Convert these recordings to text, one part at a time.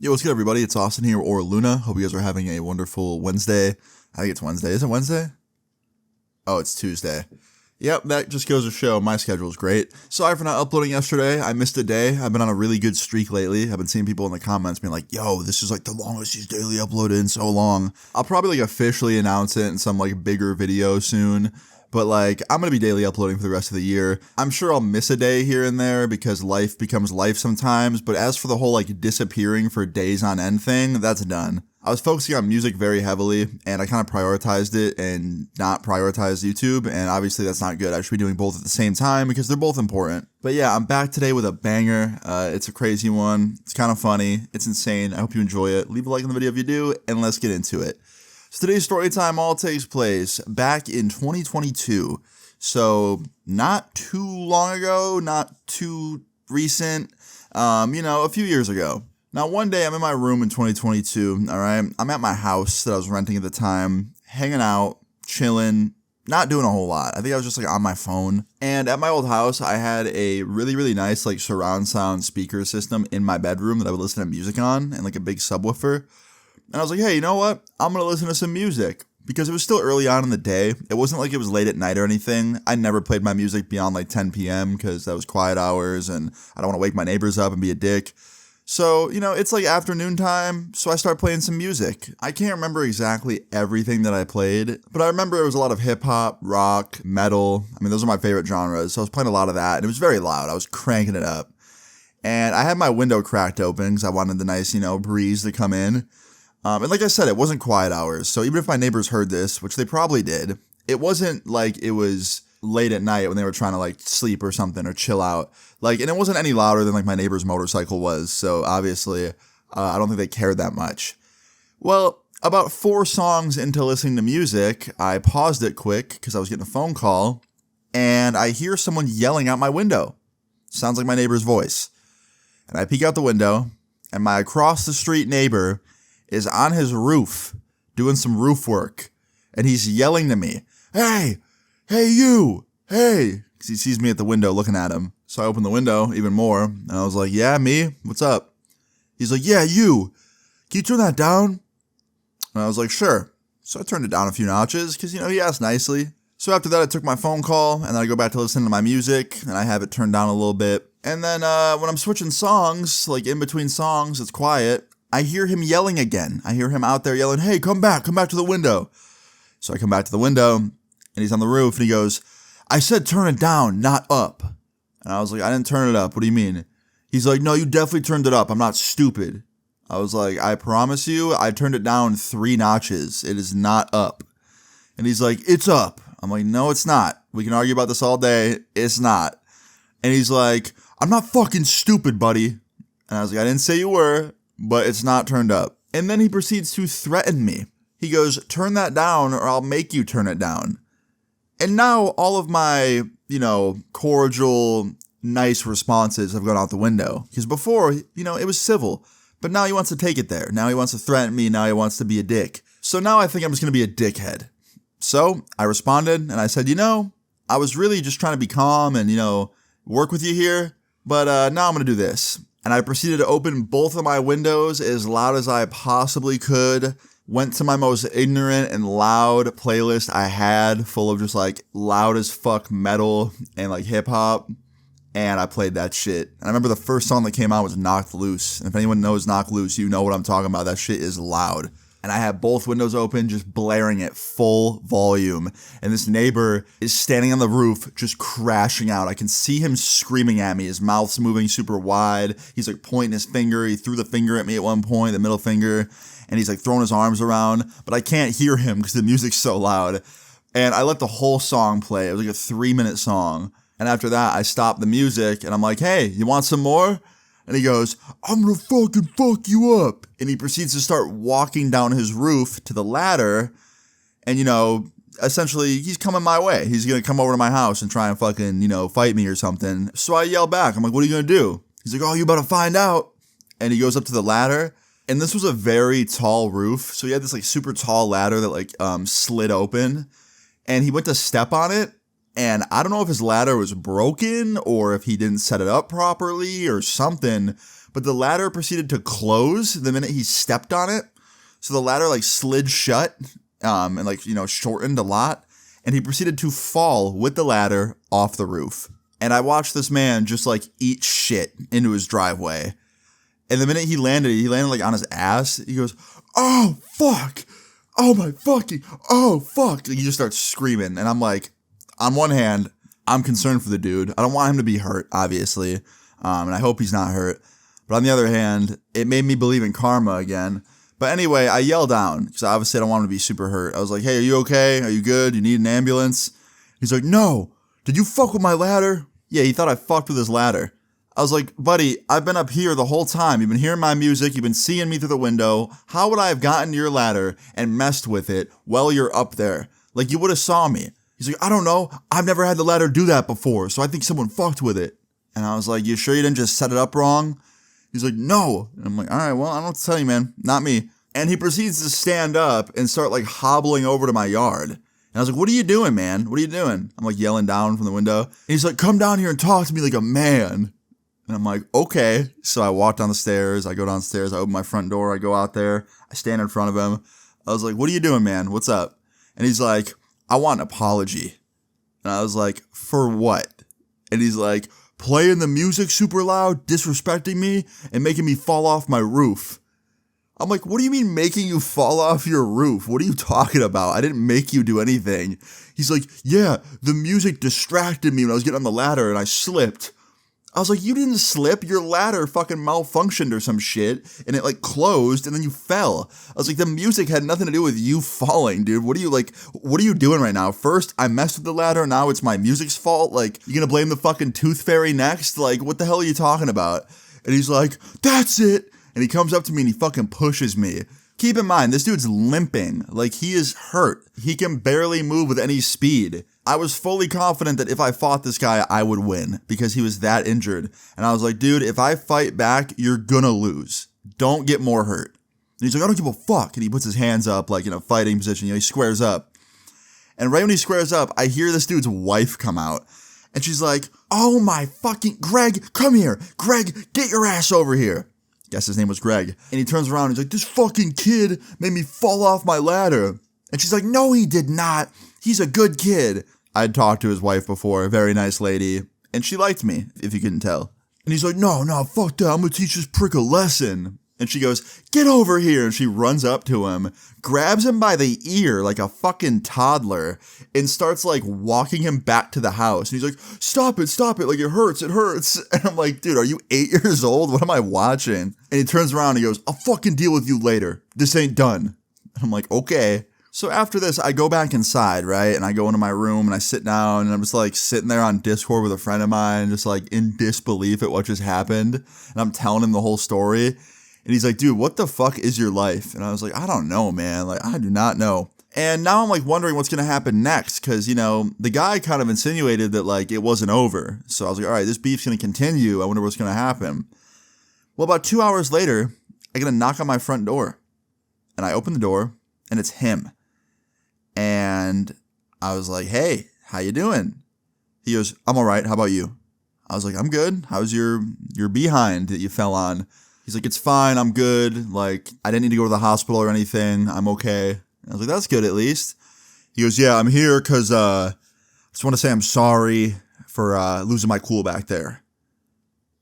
Yo, what's good, everybody? It's Austin here, or Luna. Hope you guys are having a wonderful Wednesday. I think it's Wednesday. Is it Wednesday? Oh, it's Tuesday. Yep, that just goes to show my schedule is great. Sorry for not uploading yesterday. I missed a day. I've been on a really good streak lately. I've been seeing people in the comments being like, yo, this is like the longest he's daily uploaded in so long. I'll probably like officially announce it in some like bigger video soon. But like, I'm going to be daily uploading for the rest of the year. I'm sure I'll miss a day here and there because life becomes life sometimes. But as for the whole like disappearing for days on end thing, that's done. I was focusing on music very heavily and I kind of prioritized it and not prioritized YouTube. And obviously that's not good. I should be doing both at the same time because they're both important. But yeah, I'm back today with a banger. It's a crazy one. It's kind of funny. It's insane. I hope you enjoy it. Leave a like on the video if you do, and let's get into it. So today's story time all takes place back in 2022. So not too long ago, not too recent, a few years ago. Now one day I'm in my room in 2022, all right? I'm at my house that I was renting at the time, hanging out, chilling, not doing a whole lot. I think I was just like on my phone. And at my old house, I had a really, really nice like surround sound speaker system in my bedroom that I would listen to music on and like a big subwoofer. And I was like, hey, you know what? I'm going to listen to some music because it was still early on in the day. It wasn't like it was late at night or anything. I never played my music beyond like 10 p.m. because that was quiet hours and I don't want to wake my neighbors up and be a dick. So, it's like afternoon time, so I start playing some music. I can't remember exactly everything that I played, but I remember there was a lot of hip hop, rock, metal. I mean, those are my favorite genres, so I was playing a lot of that, and it was very loud. I was cranking it up. And I had my window cracked open because I wanted the nice, breeze to come in. And like I said, it wasn't quiet hours, so even if my neighbors heard this, which they probably did, it wasn't like it was late at night when they were trying to like sleep or something or chill out. And it wasn't any louder than like my neighbor's motorcycle was, so obviously I don't think they cared that much. Well, about 4 songs into listening to music, I paused it quick because I was getting a phone call, and I hear someone yelling out my window. Sounds like my neighbor's voice. And I peek out the window, and my across the street neighbor is on his roof doing some roof work, and he's yelling to me, hey you, hey, because he sees me at the window looking at him. So I opened the window even more, and I was like, yeah, me, what's up? He's like, yeah, you, can you turn that down? And I was like, sure. So I turned it down a few notches, because, he asked nicely. So after that, I took my phone call, and then I go back to listening to my music, and I have it turned down a little bit. And then when I'm switching songs, like in between songs, it's quiet, I hear him yelling again. I hear him out there yelling, hey, come back to the window. So I come back to the window, and he's on the roof, and he goes, I said turn it down, not up. And I was like, I didn't turn it up. What do you mean? He's like, no, you definitely turned it up. I'm not stupid. I was like, I promise you, I turned it down 3 notches. It is not up. And he's like, it's up. I'm like, no, it's not. We can argue about this all day. It's not. And he's like, I'm not fucking stupid, buddy. And I was like, I didn't say you were, but it's not turned up. And then he proceeds to threaten me. He goes, turn that down or I'll make you turn it down. And now all of my, cordial, nice responses have gone out the window. Because before, it was civil. But now he wants to take it there. Now he wants to threaten me. Now he wants to be a dick. So now I think I'm just going to be a dickhead. So I responded and I said, I was really just trying to be calm and, work with you here. But now I'm going to do this. And I proceeded to open both of my windows as loud as I possibly could. Went to my most ignorant and loud playlist I had, full of just like loud as fuck metal and like hip hop. And I played that shit. And I remember the first song that came out was Knocked Loose. And if anyone knows Knocked Loose, you know what I'm talking about. That shit is loud. And I had both windows open, just blaring at full volume. And this neighbor is standing on the roof, just crashing out. I can see him screaming at me. His mouth's moving super wide. He's like pointing his finger. He threw the finger at me at one point, the middle finger. And he's like throwing his arms around. But I can't hear him because the music's so loud. And I let the whole song play. It was like a 3-minute song. And after that, I stopped the music. And I'm like, hey, you want some more? And he goes, I'm gonna fucking fuck you up. And he proceeds to start walking down his roof to the ladder. And, essentially, he's coming my way. He's gonna come over to my house and try and fucking, fight me or something. So I yell back. I'm like, what are you gonna do? He's like, oh, you better find out. And he goes up to the ladder. And this was a very tall roof. So he had this like super tall ladder that slid open. And he went to step on it. And I don't know if his ladder was broken or if he didn't set it up properly or something, but the ladder proceeded to close the minute he stepped on it. So the ladder like slid shut and like, shortened a lot. And he proceeded to fall with the ladder off the roof. And I watched this man just like eat shit into his driveway. And the minute he landed like on his ass. He goes, "Oh, fuck. Oh, my fucking, oh, fuck." Like, he just starts screaming. And I'm like, on one hand, I'm concerned for the dude. I don't want him to be hurt, obviously. And I hope he's not hurt. But on the other hand, it made me believe in karma again. But anyway, I yelled down because obviously I don't want him to be super hurt. I was like, "Hey, are you okay? Are you good? You need an ambulance?" He's like, "No. Did you fuck with my ladder?" Yeah, he thought I fucked with his ladder. I was like, "Buddy, I've been up here the whole time. You've been hearing my music. You've been seeing me through the window. How would I have gotten to your ladder and messed with it while you're up there? Like, you would have saw me." He's like, "I don't know. I've never had the ladder do that before, so I think someone fucked with it." And I was like, "You sure you didn't just set it up wrong?" He's like, "No." And I'm like, "All right, well, I don't know what to tell you, man. Not me." And he proceeds to stand up and start like hobbling over to my yard. And I was like, "What are you doing, man? What are you doing?" I'm like yelling down from the window. And he's like, "Come down here and talk to me like a man." And I'm like, "Okay." So I walk down the stairs. I go downstairs. I open my front door. I go out there. I stand in front of him. I was like, "What are you doing, man? What's up?" And he's like, "I want an apology." And I was like, "For what?" And he's like, "Playing the music super loud, disrespecting me, and making me fall off my roof." I'm like, "What do you mean making you fall off your roof? What are you talking about? I didn't make you do anything." He's like, "Yeah, the music distracted me when I was getting on the ladder and I slipped." I was like, "You didn't slip. Your ladder fucking malfunctioned or some shit and it like closed and then you fell." I was like, "The music had nothing to do with you falling, dude. What are you doing right now? First, I messed with the ladder. Now it's my music's fault. Like, you gonna blame the fucking tooth fairy next? Like, what the hell are you talking about?" And he's like, "That's it." And he comes up to me and he fucking pushes me. Keep in mind, this dude's limping. Like, he is hurt. He can barely move with any speed. I was fully confident that if I fought this guy, I would win because he was that injured. And I was like, "Dude, if I fight back, you're gonna lose. Don't get more hurt." And he's like, "I don't give a fuck." And he puts his hands up like in a fighting position. He squares up. And right when he squares up, I hear this dude's wife come out. And she's like, "Oh my fucking, Greg, come here. Greg, get your ass over here." Guess his name was Greg. And he turns around and he's like, "This fucking kid made me fall off my ladder." And she's like, "No, he did not. He's a good kid." I'd talked to his wife before, a very nice lady, and she liked me, if you couldn't tell. And he's like, no, fuck that. I'm gonna teach this prick a lesson." And she goes, "Get over here." And she runs up to him, grabs him by the ear like a fucking toddler, and starts like walking him back to the house. And he's like, stop it. Like, it hurts. And I'm like, "Dude, are you 8 years old? What am I watching?" And he turns around and he goes, "I'll fucking deal with you later. This ain't done." And I'm like, "Okay." So after this, I go back inside, right? And I go into my room and I sit down and I'm just like sitting there on Discord with a friend of mine, just like in disbelief at what just happened. And I'm telling him the whole story. And he's like, "Dude, what the fuck is your life?" And I was like, "I don't know, man. Like, I do not know." And now I'm like wondering what's going to happen next. Cause the guy kind of insinuated that like it wasn't over. So I was like, all right, this beef's going to continue. I wonder what's going to happen. Well, about 2 hours later, I get a knock on my front door and I open the door and it's him. And I was like, "Hey, how you doing?" He goes, "I'm all right. How about you?" I was like, "I'm good. How's your behind that you fell on?" He's like, "It's fine. I'm good. Like, I didn't need to go to the hospital or anything. I'm okay." And I was like, "That's good at least." He goes, "Yeah, I'm here because I just want to say I'm sorry for losing my cool back there."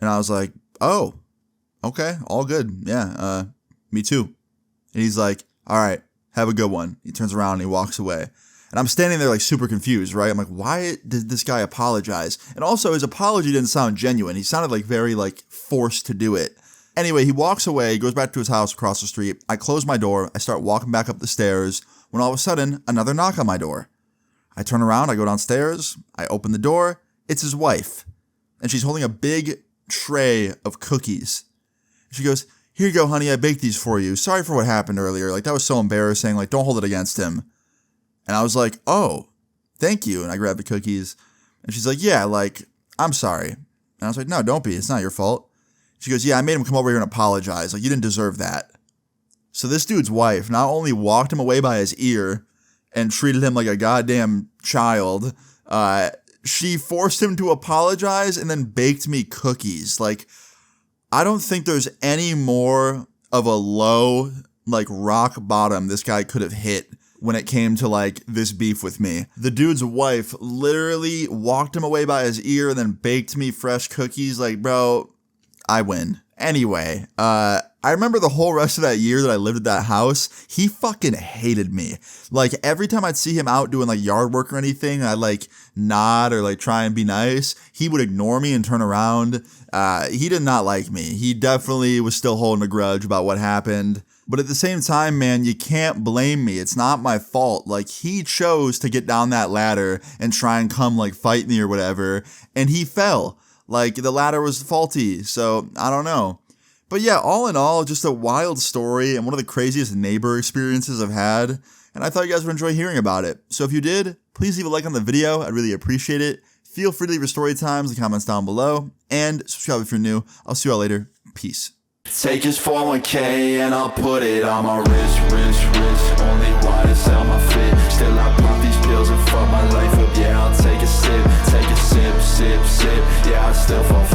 And I was like, "Oh, okay. All good. Yeah, me too." And he's like, "All right. Have a good one." He turns around and he walks away. And I'm standing there like super confused, right? I'm like, why did this guy apologize? And also his apology didn't sound genuine. He sounded like very like forced to do it. Anyway, he walks away, he goes back to his house across the street. I close my door. I start walking back up the stairs when all of a sudden another knock on my door. I turn around, I go downstairs, I open the door. It's his wife. And she's holding a big tray of cookies. She goes, "Here you go, honey, I baked these for you. Sorry for what happened earlier. Like, that was so embarrassing. Like, don't hold it against him." And I was like, "Oh, thank you." And I grabbed the cookies. And she's like, "Yeah, like, I'm sorry." And I was like, "No, don't be. It's not your fault." She goes, "Yeah, I made him come over here and apologize. Like, you didn't deserve that." So this dude's wife not only walked him away by his ear and treated him like a goddamn child, she forced him to apologize and then baked me cookies. Like, I don't think there's any more of a low, like rock bottom this guy could have hit when it came to like this beef with me. The dude's wife literally walked him away by his ear and then baked me fresh cookies. Like, bro, I win. Anyway, I remember the whole rest of that year that I lived at that house, he fucking hated me. Like, every time I'd see him out doing like yard work or anything, I'd like nod or like try and be nice. He would ignore me and turn around. He did not like me. He definitely was still holding a grudge about what happened. But at the same time, man, you can't blame me. It's not my fault. Like, he chose to get down that ladder and try and come like fight me or whatever, and he fell. Like, the ladder was faulty, so I don't know. But yeah, all in all, just a wild story and one of the craziest neighbor experiences I've had, and I thought you guys would enjoy hearing about it. So if you did, please leave a like on the video. I'd really appreciate it. Feel free to leave your story times in the comments down below, and subscribe if you're new. I'll see you all later. Peace. Take his 401k and I'll put it on my wrist. Only wanna sell my fit. Still I pop these pills and fuck my life up. Yeah, I'll take a sip. Yeah, I still fall.